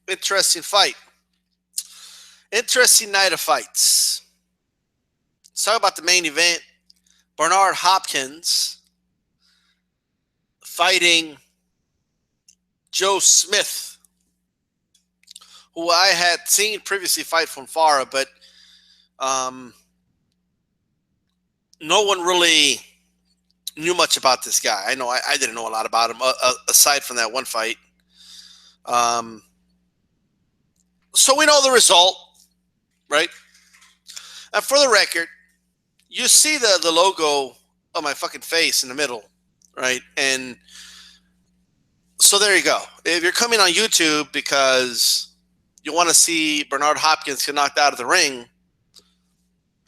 Interesting fight. Interesting night of fights. Let's talk about the main event. Bernard Hopkins fighting Joe Smith, who I had seen previously fight from Farah, but um, no one really knew much about this guy. I know I didn't know a lot about him aside from that one fight. Um, so we know the result, right? And for the record, you see the logo of my fucking face in the middle, right? And so there you go. If you're coming on YouTube because you want to see Bernard Hopkins get knocked out of the ring,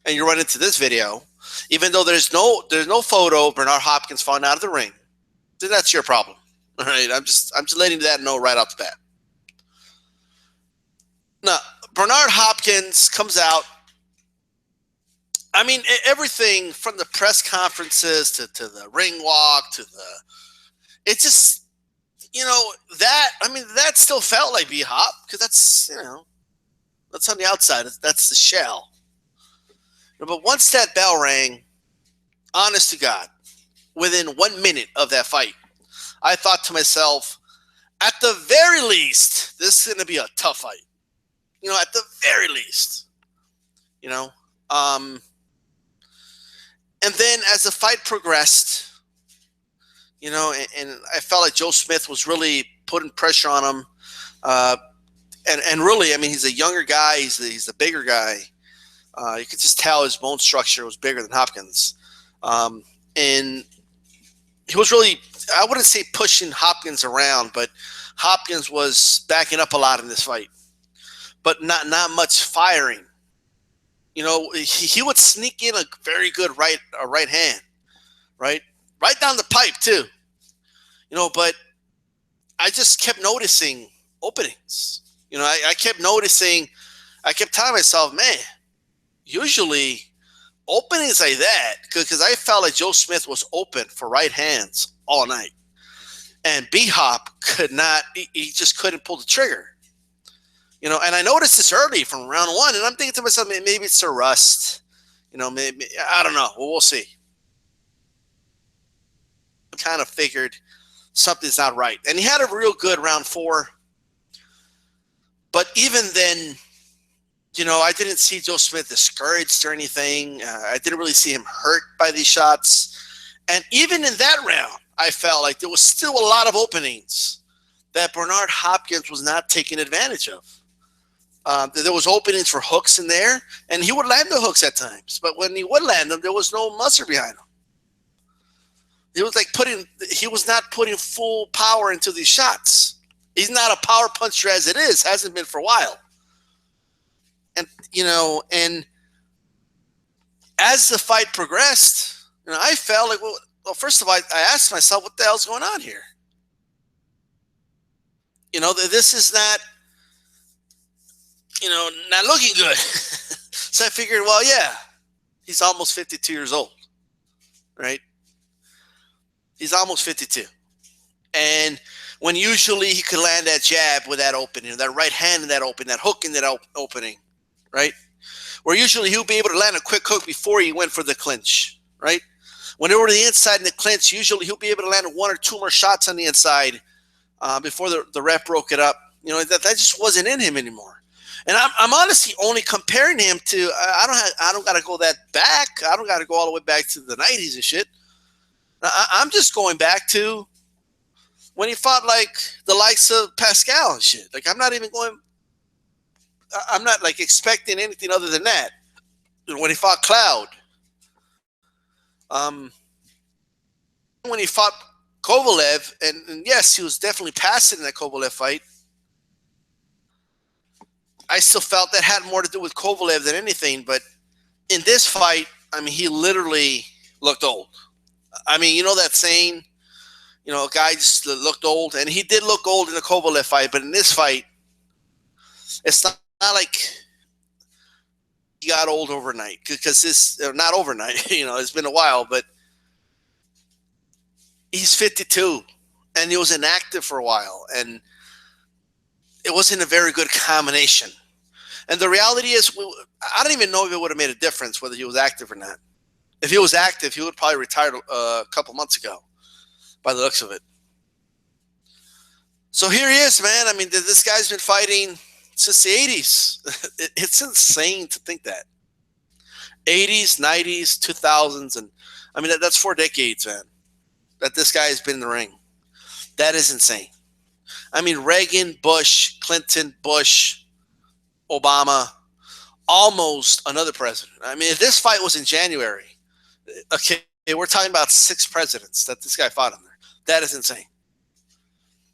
and you run into this video, even though there's no photo of Bernard Hopkins falling out of the ring, then that's your problem. All right, I'm just letting that know right off the bat. Now, Bernard Hopkins comes out. I mean, everything from the press conferences to the ring walk to it just, that still felt like B-Hop because that's, that's on the outside. That's the shell. But once that bell rang, honest to God, within 1 minute of that fight, I thought to myself, at the very least, this is going to be a tough fight. At the very least. And then as the fight progressed, and I felt like Joe Smith was really putting pressure on him. And really, I mean, he's a younger guy. He's the bigger guy. You could just tell his bone structure was bigger than Hopkins. And he was really, I wouldn't say pushing Hopkins around, but Hopkins was backing up a lot in this fight. But not much firing. He would sneak in a very good right hand, right down the pipe too. But I just kept noticing openings. I kept noticing. I kept telling myself, man, usually openings like that, because I felt like Joe Smith was open for right hands all night, and B-Hop could not. He just couldn't pull the trigger. And I noticed this early from round one, and I'm thinking to myself, maybe it's a rust. Maybe, I don't know. Well, we'll see. I kind of figured something's not right. And he had a real good round 4. But even then, I didn't see Joe Smith discouraged or anything. I didn't really see him hurt by these shots. And even in that round, I felt like there was still a lot of openings that Bernard Hopkins was not taking advantage of. There was openings for hooks in there, and he would land the hooks at times. But when he would land them, there was no muscle behind him. He was not putting full power into these shots. He's not a power puncher as it is, hasn't been for a while. And as the fight progressed, I felt like, well, first of all, I asked myself, what the hell's going on here? This is not, not looking good. So I figured, well, yeah, he's almost 52 years old, right? He's almost 52. And when usually he could land that jab with that opening, that right hand in that opening, that hook in that opening, right? Where usually he'll be able to land a quick hook before he went for the clinch, right? When they were to the inside in the clinch, usually he'll be able to land 1 or 2 more shots on the inside before the ref broke it up. That just wasn't in him anymore. And I'm honestly only comparing him to I don't got to go that back. I don't got to go all the way back to the 90s and shit. I'm just going back to when he fought like the likes of Pascal and shit. Like I'm not like expecting anything other than that. When he fought Cloud, when he fought Kovalev, and yes, he was definitely passing in that Kovalev fight. I still felt that had more to do with Kovalev than anything, but in this fight, I mean, he literally looked old. I mean, that saying, a guy just looked old, and he did look old in the Kovalev fight, but in this fight, it's not like he got old overnight, because this, not overnight, it's been a while, but he's 52, and he was inactive for a while, and it wasn't a very good combination. And the reality is, I don't even know if it would have made a difference whether he was active or not. If he was active, he would probably retire a couple months ago, by the looks of it. So here he is, man. I mean, this guy's been fighting since the 80s. It's insane to think that. 80s, 90s, 2000s, and I mean, that's 4 decades, man, that this guy has been in the ring. That is insane. I mean, Reagan, Bush, Clinton, Bush, Obama, almost another president. I mean, if this fight was in January, okay, we're talking about 6 presidents that this guy fought under. That is insane.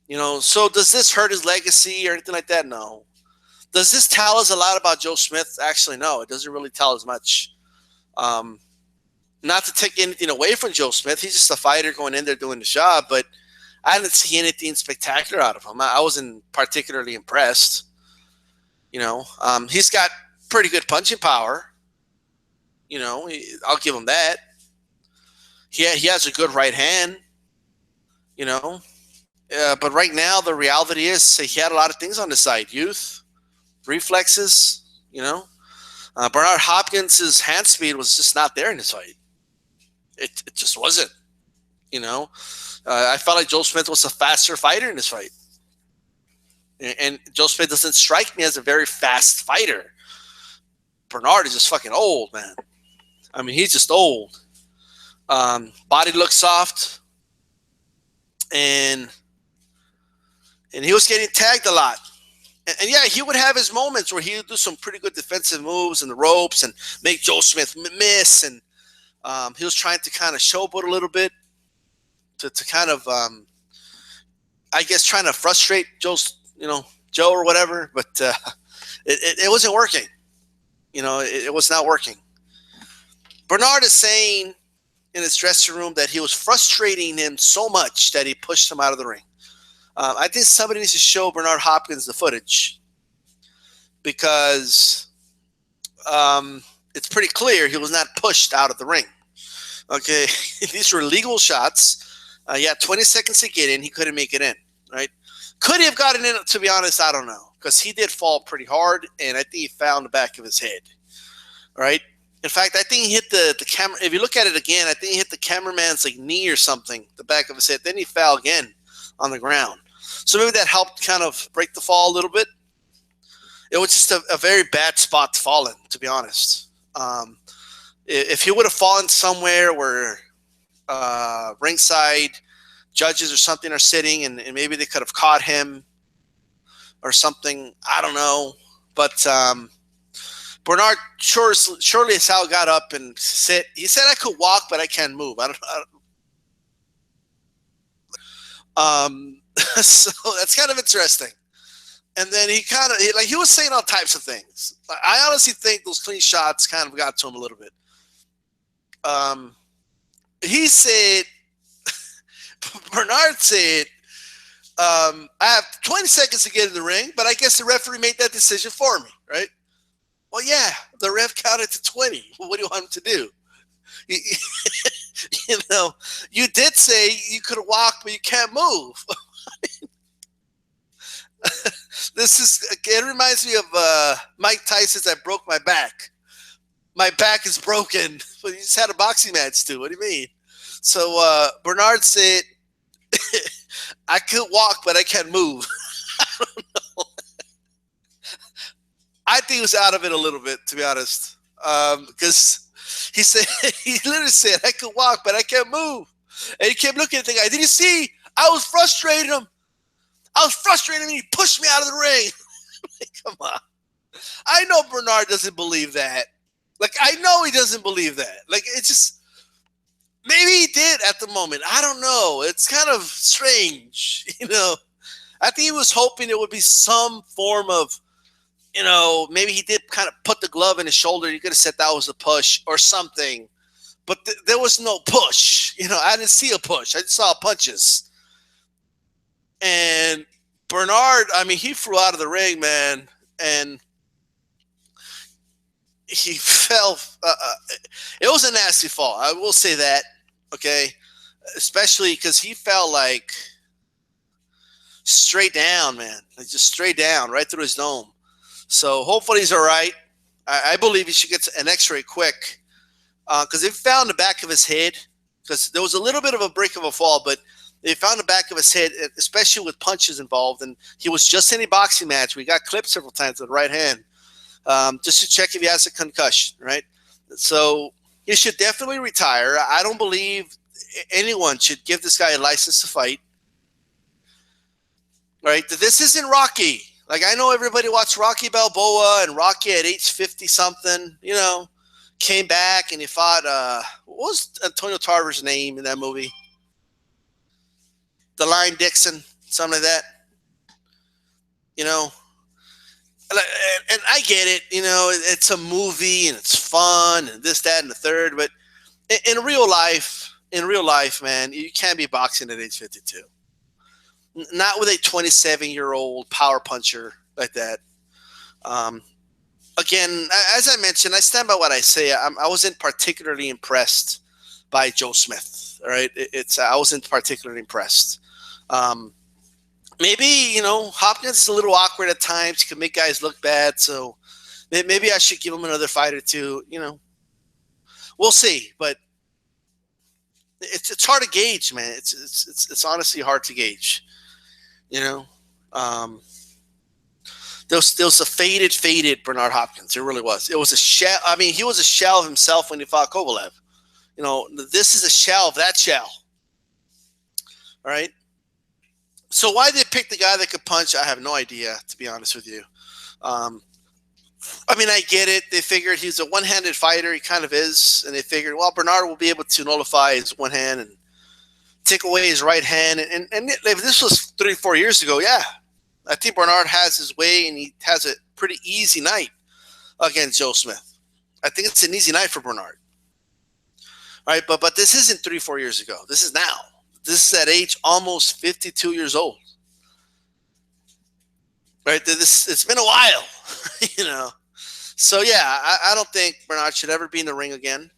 You know, so does this hurt his legacy or anything like that? No. Does this tell us a lot about Joe Smith? Actually, no. It doesn't really tell us much. Not to take anything away from Joe Smith. He's just a fighter going in there doing the job, but I didn't see anything spectacular out of him. I wasn't particularly impressed. You know, he's got pretty good punching power. You know, I'll give him that. He has a good right hand. You know, but right now the reality is he had a lot of things on the side: youth, reflexes. You know, Bernard Hopkins' hand speed was just not there in this fight. It just wasn't. You know, I felt like Joe Smith was a faster fighter in this fight. And Joe Smith doesn't strike me as a very fast fighter. Bernard is just fucking old, man. I mean, he's just old. Body looks soft. And he was getting tagged a lot. And yeah, he would have his moments where he would do some pretty good defensive moves in the ropes and make Joe Smith miss. And he was trying to kind of showboat a little bit to kind of, I guess, trying to frustrate Joe or whatever. But it wasn't working. You know, it was not working. Bernard is saying in his dressing room that he was frustrating him so much that he pushed him out of the ring. I think somebody needs to show Bernard Hopkins the footage because it's pretty clear he was not pushed out of the ring. Okay, these were legal shots. He had 20 seconds to get in. He couldn't make it in, right? Could he have gotten in? To be honest, I don't know because he did fall pretty hard, and I think he fell on the back of his head, right? In fact, I think he hit the camera. If you look at it again, I think he hit the cameraman's like knee or something, the back of his head. Then he fell again on the ground. So maybe that helped kind of break the fall a little bit. It was just a very bad spot to fall in, to be honest. If he would have fallen somewhere where ringside judges or something are sitting and maybe they could have caught him or something, I don't know. But Bernard surely as hell got up and said, he said, I could walk, but I can't move. So that's kind of interesting. And then he was saying all types of things. I honestly think those clean shots kind of got to him a little bit. He said, Bernard said, I have 20 seconds to get in the ring, but I guess the referee made that decision for me, right? Well, yeah, the ref counted to 20. Well, what do you want him to do? You know, you did say you could walk, but you can't move. It reminds me of Mike Tyson's I broke my back. My back is broken, but he just had a boxing match too. What do you mean? So Bernard said, I could walk, but I can't move. I don't know. I think he was out of it a little bit, to be honest, because he said he literally said, I could walk, but I can't move. And he kept looking at the guy. Did you see? I was frustrating him. I was frustrating him, and he pushed me out of the ring. Come on. I know Bernard doesn't believe that. Like, I know he doesn't believe that. Like, it's just, maybe he did at the moment. I don't know. It's kind of strange, you know. I think he was hoping it would be some form of, you know, maybe he did kind of put the glove in his shoulder. You could have said that was a push or something. But there was no push. You know, I didn't see a push. I just saw punches. And Bernard, I mean, he flew out of the ring, man. And he fell. It was a nasty fall. I will say that. Okay. Especially because he fell like straight down, man. Like just straight down, right through his dome. So hopefully he's all right. I believe he should get an X-ray quick because they found the back of his head because there was a little bit of a break of a fall, but they found the back of his head, especially with punches involved. And he was just in a boxing match. We got clipped several times with the right hand just to check if he has a concussion, right? So he should definitely retire. I don't believe anyone should give this guy a license to fight. Right? This isn't Rocky. Like I know everybody watched Rocky Balboa and Rocky at age 50 something, you know, came back and he fought what was Antonio Tarver's name in that movie? The Lion Dixon, something like that. You know, and I get it, you know, it's a movie and it's fun and this, that, and the third, but in real life, man, you can't be boxing at age 52. Not with a 27-year-old power puncher like that. Again, as I mentioned, I stand by what I say. I wasn't particularly impressed by Joe Smith. All right, I wasn't particularly impressed. Maybe Hopkins is a little awkward at times. He can make guys look bad. So maybe I should give him another fight or two. We'll see. But it's hard to gauge, man. It's honestly hard to gauge. There was a faded Bernard Hopkins. It really was. It was a shell. I mean, he was a shell of himself when he fought Kovalev. This is a shell of that shell. All right. So why they picked the guy that could punch, I have no idea, to be honest with you. I mean, I get it. They figured he's a one-handed fighter. He kind of is. And they figured, well, Bernard will be able to nullify his one hand and take away his right hand. And if this was 3-4 years ago, yeah, I think Bernard has his way and he has a pretty easy night against Joe Smith. I think it's an easy night for Bernard. All right, but this isn't 3-4 years ago. This is now. This is at age almost 52 years old. Right? It's been a while, So, yeah, I don't think Bernard should ever be in the ring again.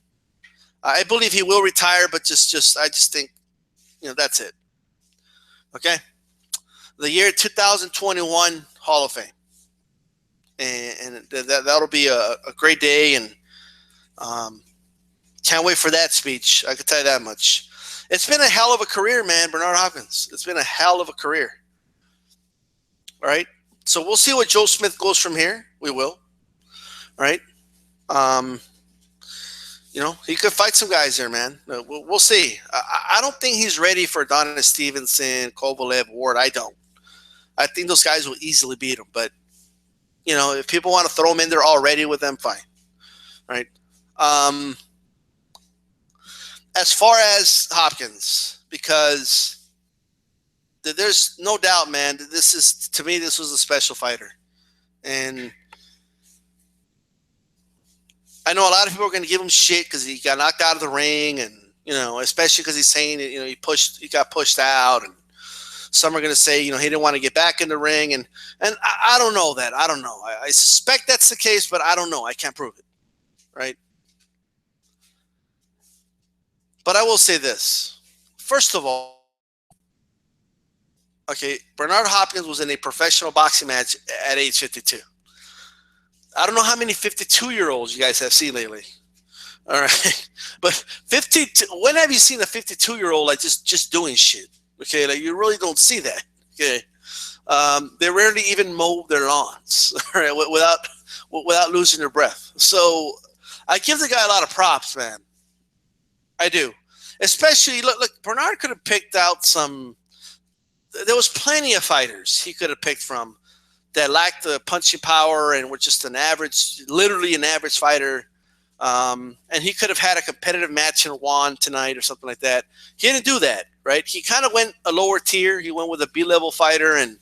I believe he will retire, but I just think, that's it. Okay? The year 2021 Hall of Fame. And that'll be a great day, and can't wait for that speech. I can tell you that much. It's been a hell of a career, man, Bernard Hopkins. It's been a hell of a career. All right? So we'll see what Joe Smith goes from here. We will. All right? He could fight some guys there, man. We'll see. I don't think he's ready for Adonis Stevenson, Kovalev, Ward. I don't. I think those guys will easily beat him. But, if people want to throw him in there already with them, fine. All right? As far as Hopkins, because there's no doubt, man, that this was a special fighter. And I know a lot of people are going to give him shit because he got knocked out of the ring, and especially because he's saying that he got pushed out, and some are going to say he didn't want to get back in the ring, and I don't know that. I don't know. I suspect that's the case, but I don't know. I can't prove it, right? But I will say this. First of all, okay, Bernard Hopkins was in a professional boxing match at age 52. I don't know how many 52-year-olds you guys have seen lately. All right. But 52, when have you seen a 52-year-old like just doing shit? Okay, like you really don't see that. Okay. They rarely even mow their lawns, all right, without losing their breath. So I give the guy a lot of props, man. I do. Especially, look, Bernard could have picked out there was plenty of fighters he could have picked from that lacked the punching power and were just literally an average fighter. And he could have had a competitive match and won tonight or something like that. He didn't do that, right? He kind of went a lower tier. He went with a B-level fighter and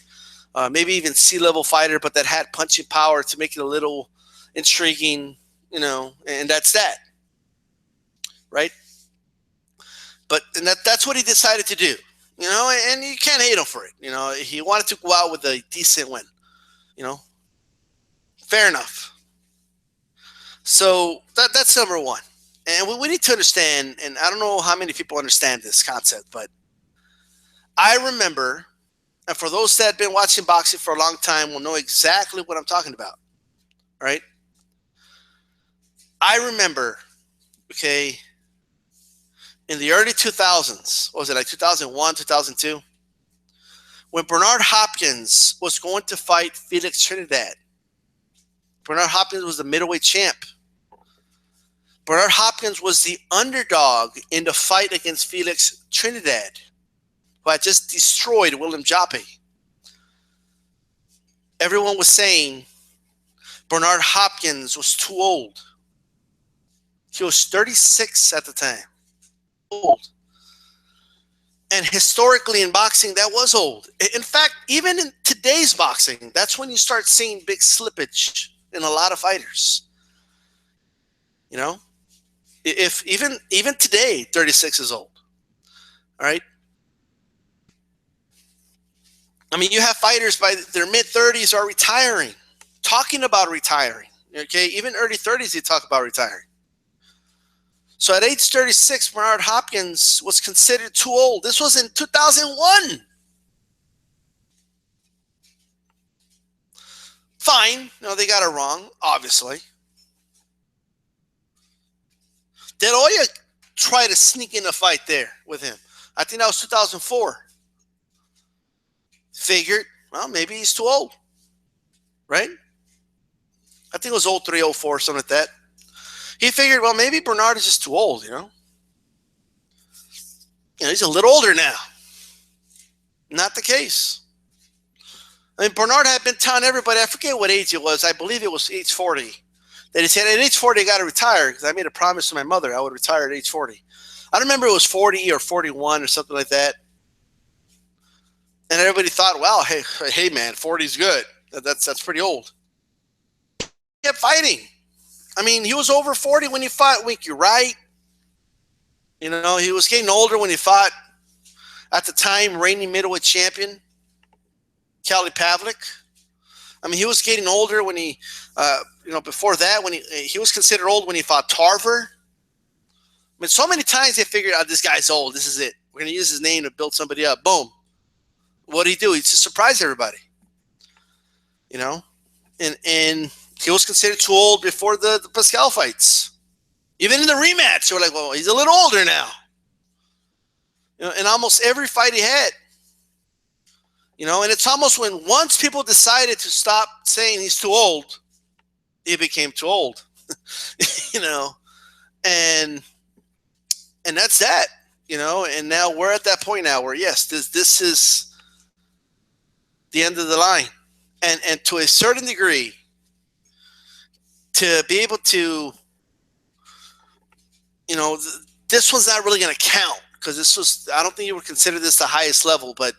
maybe even C-level fighter, but that had punching power to make it a little intriguing, and that's that, right? And that's what he decided to do, and you can't hate him for it. He wanted to go out with a decent win, fair enough. So that's number one. And we need to understand, and I don't know how many people understand this concept, but I remember And for those that have been watching boxing for a long time will know exactly what I'm talking about, right? I remember, okay, in the early 2000s, what was it, like 2001, 2002? When Bernard Hopkins was going to fight Felix Trinidad. Bernard Hopkins was the middleweight champ. Bernard Hopkins was the underdog in the fight against Felix Trinidad, who had just destroyed William Joppy. Everyone was saying Bernard Hopkins was too old. He was 36 at the time. Old. And historically in boxing, that was old. In fact, even in today's boxing, that's when you start seeing big slippage in a lot of fighters. You know, if even today, 36 is old. All right. I mean, you have fighters by their mid-30s are retiring, talking about retiring. Okay, even early 30s, they talk about retiring. So at age 36, Bernard Hopkins was considered too old. This was in 2001. Fine. No, they got it wrong, obviously. Did Oya try to sneak in a fight there with him? I think that was 2004. Figured, well, maybe he's too old, right? I think it was 03, 04, something like that. He figured, well, maybe Bernard is just too old, you know? You know, he's a little older now. Not the case. I mean, Bernard had been telling everybody, I forget what age it was. I believe it was age 40. That he said, at age 40, I got to retire because I made a promise to my mother I would retire at age 40. I don't remember it was 40 or 41 or something like that. And everybody thought, wow, hey, man, 40 is good. That's pretty old. He kept fighting. I mean, he was over 40 when he fought Winky Wright. You know, he was getting older when he fought, at the time, reigning middleweight champion, Kelly Pavlik. I mean, he was getting older when he, before that, when he was considered old when he fought Tarver. I mean, so many times they figured out this guy's old. This is it. We're going to use his name to build somebody up. Boom. What did he do? He just surprised everybody. You know? And he was considered too old before the Pascal fights. Even in the rematch, they were like, well, he's a little older now. You know, in almost every fight he had. You know, and it's almost when once people decided to stop saying he's too old, he became too old. You know, and that's that. You know, and now we're at that point now where yes, this is the end of the line, and to a certain degree, to be able to, you know, this one's not really going to count because this was, I don't think you would consider this the highest level, but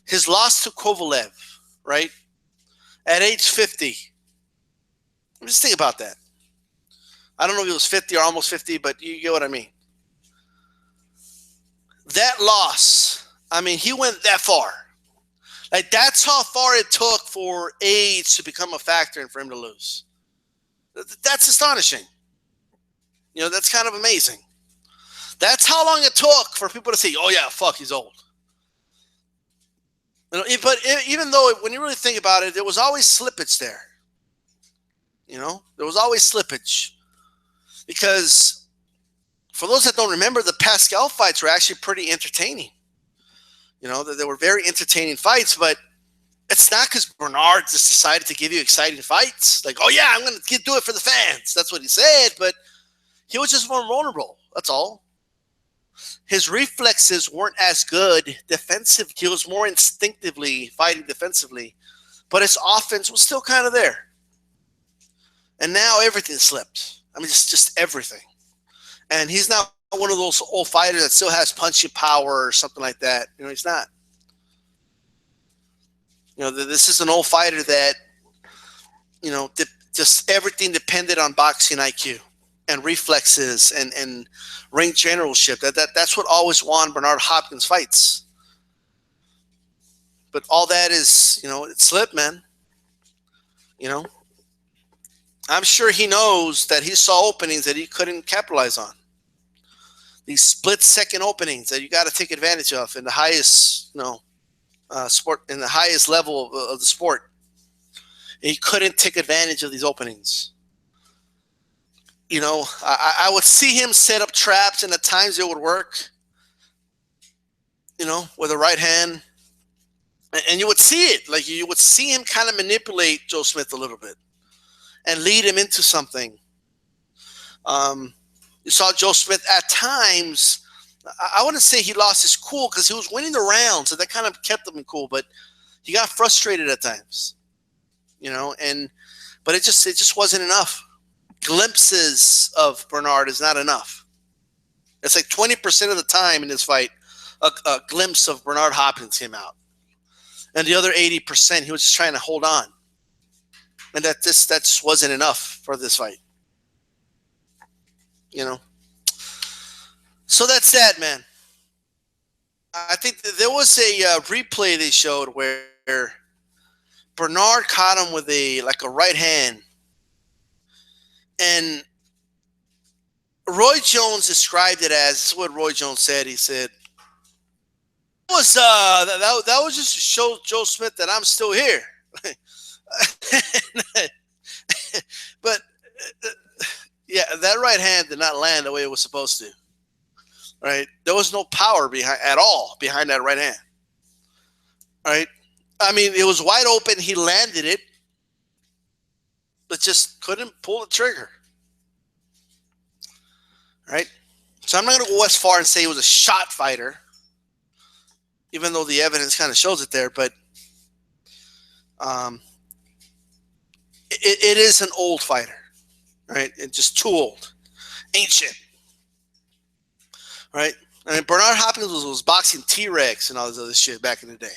his loss to Kovalev, right, at age 50. Just think about that. I don't know if he was 50 or almost 50, but you get what I mean. That loss, I mean, he went that far. Like, that's how far it took for age to become a factor and for him to lose. That's astonishing. You know, that's kind of amazing. That's how long it took for people to say, oh, yeah, fuck, he's old. You know, but even though, when you really think about it, there was always slippage there. You know, there was always slippage. Because for those that don't remember, the Pascal fights were actually pretty entertaining. You know, they were very entertaining fights, but it's not because Bernard just decided to give you exciting fights. Like, oh, yeah, I'm going to do it for the fans. That's what he said, but he was just more vulnerable. That's all. His reflexes weren't as good defensively. He was more instinctively fighting defensively, but his offense was still kind of there. And now everything slipped. I mean, just everything. And he's not one of those old fighters that still has punching power or something like that. You know, he's not. You know, this is an old fighter that, you know, just everything depended on boxing IQ and reflexes and ring generalship. That's what always won Bernard Hopkins fights. But all that is, you know, it slipped, man. You know, I'm sure he knows that he saw openings that he couldn't capitalize on. These split-second openings that you got to take advantage of in the highest, you know, sport in the highest level of the sport. And he couldn't take advantage of these openings. I would see him set up traps, and at times it would work. With a right hand, and you would see it. Like you would see him kind of manipulate Joe Smith a little bit and lead him into something. You saw Joe Smith at times. I wouldn't say he lost his cool because he was winning the round, so that kind of kept him cool. But he got frustrated at times, but it just wasn't enough. Glimpses of Bernard is not enough. It's like 20% of the time in this fight, a glimpse of Bernard Hopkins came out, and the other 80% he was just trying to hold on, and that just wasn't enough for this fight. So that's sad, man. I think there was a replay they showed where Bernard caught him with a right hand, and Roy Jones described it as, this is what Roy Jones said. He said, that was just to show Joe Smith that I'm still here. But yeah, that right hand did not land the way it was supposed to. Right? There was no power behind that right hand. Right? I mean, it was wide open. He landed it, but just couldn't pull the trigger. Right? So I'm not going to go as far and say he was a shot fighter, even though the evidence kind of shows it there. But it is an old fighter. Right? It's just too old. Ancient. Right? I mean, Bernard Hopkins was boxing T-Rex and all this other shit back in the day.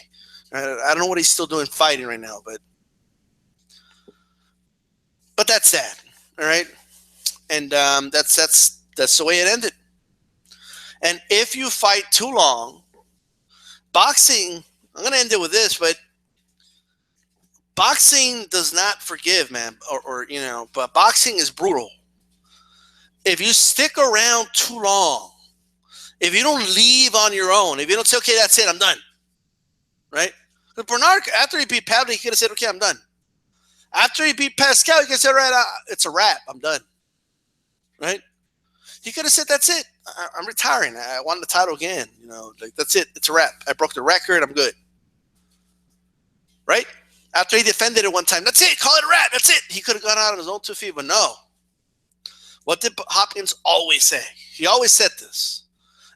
Right? I don't know what he's still doing fighting right now, but that's sad. All right? And that's the way it ended. And if you fight too long, boxing, I'm going to end it with this, but boxing does not forgive, man, but boxing is brutal. If you stick around too long, if you don't leave on your own, if you don't say, okay, that's it, I'm done. Right? But Bernard, after he beat Pavlik, he could have said, okay, I'm done. After he beat Pascal, he could have said, right, it's a wrap, I'm done. Right? He could have said, that's it, I'm retiring. I won the title again. That's it, it's a wrap. I broke the record, I'm good. Right? After he defended it one time, that's it, call it a wrap, that's it. He could have gone out on his own 2 feet, but no. What did Hopkins always say? He always said this.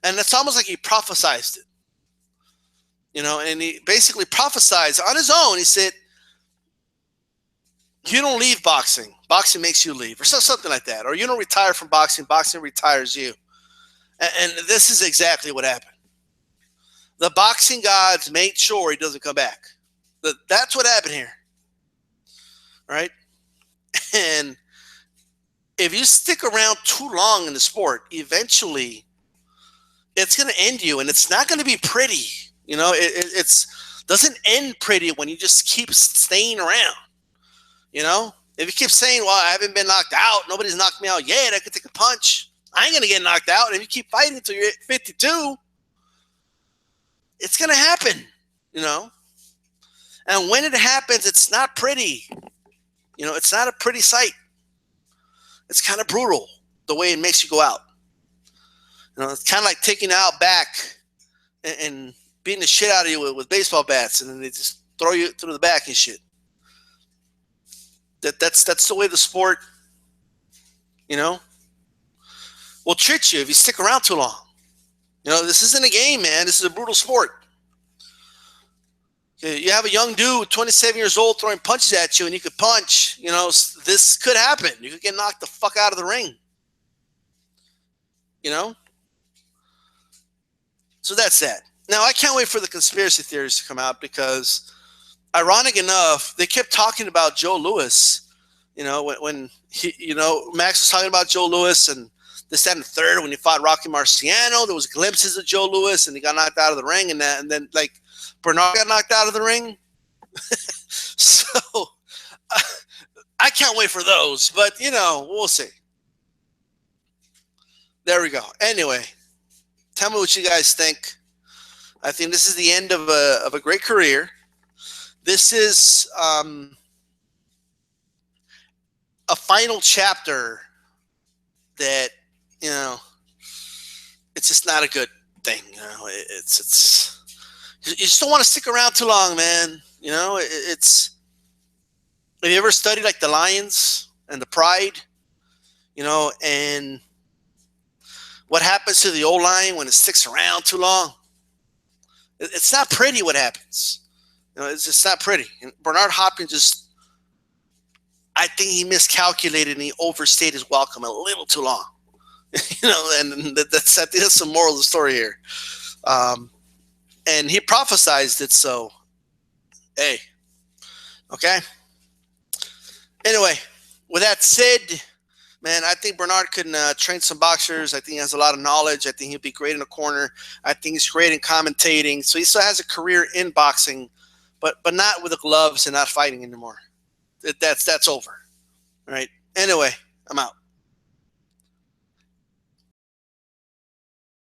And it's almost like he prophesized it. And he basically prophesized on his own. He said, you don't leave boxing. Boxing makes you leave, or something like that. Or you don't retire from boxing. Boxing retires you. And this is exactly what happened. The boxing gods made sure he doesn't come back. That's what happened here. Right? And if you stick around too long in the sport, eventually it's going to end you, and it's not going to be pretty. It doesn't end pretty when you just keep staying around. If you keep saying, well, I haven't been knocked out, nobody's knocked me out yet, I could take a punch, I ain't going to get knocked out. And if you keep fighting until you're 52, it's going to happen, And when it happens, it's not pretty. It's not a pretty sight. It's kind of brutal the way it makes you go out. It's kind of like taking out back and beating the shit out of you with baseball bats, and then they just throw you through the back and shit. That's the way the sport, will treat you if you stick around too long. This isn't a game, man. This is a brutal sport. You have a young dude, 27 years old, throwing punches at you, and you could punch. This could happen. You could get knocked the fuck out of the ring. So that's that. Now, I can't wait for the conspiracy theories to come out because, ironic enough, they kept talking about Joe Louis. When he, Max was talking about Joe Louis and this, that, and the third. When he fought Rocky Marciano, there was glimpses of Joe Louis, and he got knocked out of the ring, and then Bernard got knocked out of the ring. So I can't wait for those, but we'll see. There we go. Anyway, tell me what you guys think. I think this is the end of a great career. This is a final chapter that, you know, it's just not a good thing. You know, it's you just don't want to stick around too long, man. You know, it's. Have you ever studied like the lions and the pride? You know, and what happens to the old lion when it sticks around too long? It's not pretty what happens. You know, it's just not pretty. And Bernard Hopkins just, I think he miscalculated and he overstayed his welcome a little too long. You know, and that's, I think that's the moral of the story here. And he prophesized it, so hey, okay. Anyway, with that said, man, I think Bernard can train some boxers. I think he has a lot of knowledge. I think he'll be great in the corner. I think he's great in commentating. So he still has a career in boxing, but not with the gloves and not fighting anymore. That's over. All right. Anyway, I'm out.